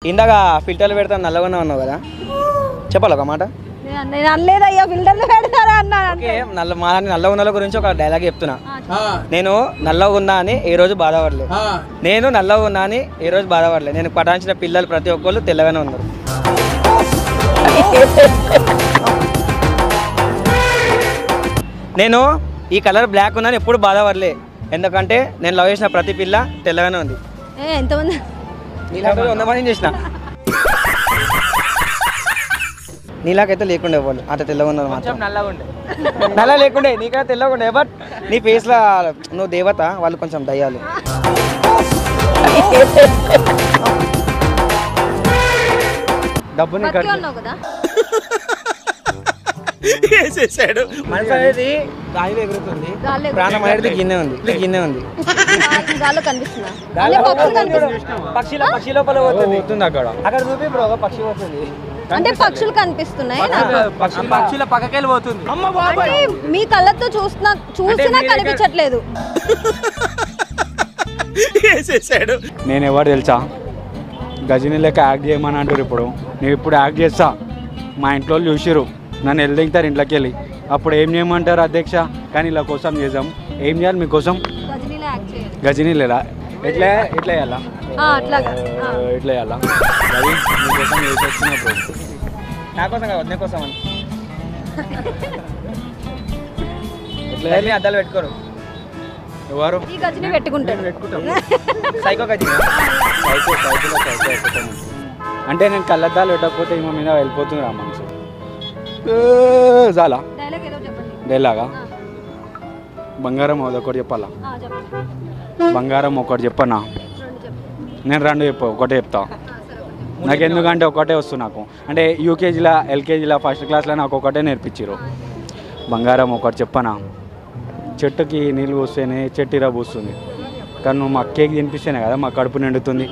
ఇందాక ఫిల్టర్లు పెడతాను నల్లగా ఉన్నావు కదా, చెప్పాలి ఒక మాట. నేను అనలేదయ్యా ఫిల్టర్లు పెడతారా అన్నా. నల్లగా ఉన్న గురించి ఒక డైలాగ్ చెప్తున్నా. నేను నల్లగా ఉన్నా అని ఏ రోజు బాధపడలేదు, నేను నల్లగా ఉన్నా అని ఏ రోజు బాధపడలేదు. నేను పటాయించిన పిల్లలు ప్రతి ఒక్కళ్ళు తెల్లగానే ఉన్నారు. నేను ఈ కలర్ బ్లాక్ ఉన్నాను ఎప్పుడు బాధపడలే, ఎందుకంటే నేను లవ్ చేసిన ప్రతి పిల్ల తెల్లగానే ఉంది. ఎంతమంది నీలాంటి చేసిన నీలాకైతే లేకుండే వాళ్ళు అట్లా తెల్లగా ఉన్నారు మాత్రం. నల్ల లేకుండే నీకైతే తెల్లగా ఉండే, బట్ నీ ఫేస్ లో నువ్వు దేవత, వాళ్ళు కొంచెం దయ్యాలు. డబ్బు వేసేసాడు. మనసు అనేది గాలిలో ఎగురుతుంది, ప్రాణం అనేది గిన్నె ఉంది. పక్షి లోపల పోతుంది, అక్కడ చూపి బ్రో పక్షి పోతుంది. అంటే పక్షులు కనిపిస్తున్నాయి, పక్షుల పక్కకెళ్ళి పోతుంది. మీ కళ్ళతో చూసినా కనిపించట్లేదు. నేను ఎవరు తెలుసా, గజని లెక్క యాక్ట్ చేయమని అంటారు. నేను ఇప్పుడు యాక్ట్ చేస్తా, మా ఇంట్లో చూసిరు నన్ను వెళ్ళింటారు ఇంట్లోకి వెళ్ళి. అప్పుడు ఏం చేయమంటారు అధ్యక్ష, కానీ ఇలా కోసం చేద్దాం. ఏం చేయాలి మీకోసం? గజని లేదా ఎట్లా వేయాలా, ఇట్లా వేయాలా? అది మీకోసం వేసేస్తున్నప్పుడు నాకోసం కాదు, నీకోసం అని. ఎట్లా అద్దాలు పెట్టుకోరు ఎవరు సైకో గజని. అంటే నేను కళ్ళద్దాలు పెట్టకపోతే ఏమో మీద వెళ్ళిపోతుంది రా మనసు. చాలా డైలాగా బంగారం ఒకటి చెప్పాలా? బంగారం ఒకటి చెప్పనా? నేను రెండు ఒకటే చెప్తా. నాకు ఎందుకంటే ఒకటే వస్తుంది నాకు. అంటే యూకేజీలో ఎల్కేజీలో ఫస్ట్ క్లాస్లో నాకు ఒకటే నేర్పించారు. బంగారం ఒకటి చెప్పనా, చెట్టుకి నీళ్ళు పోస్తేనే చెట్టు ఇరా పూస్తుంది, కానీ నువ్వు మా కేక్ తినిపిస్తేనే కదా మా కడుపు నిండుతుంది.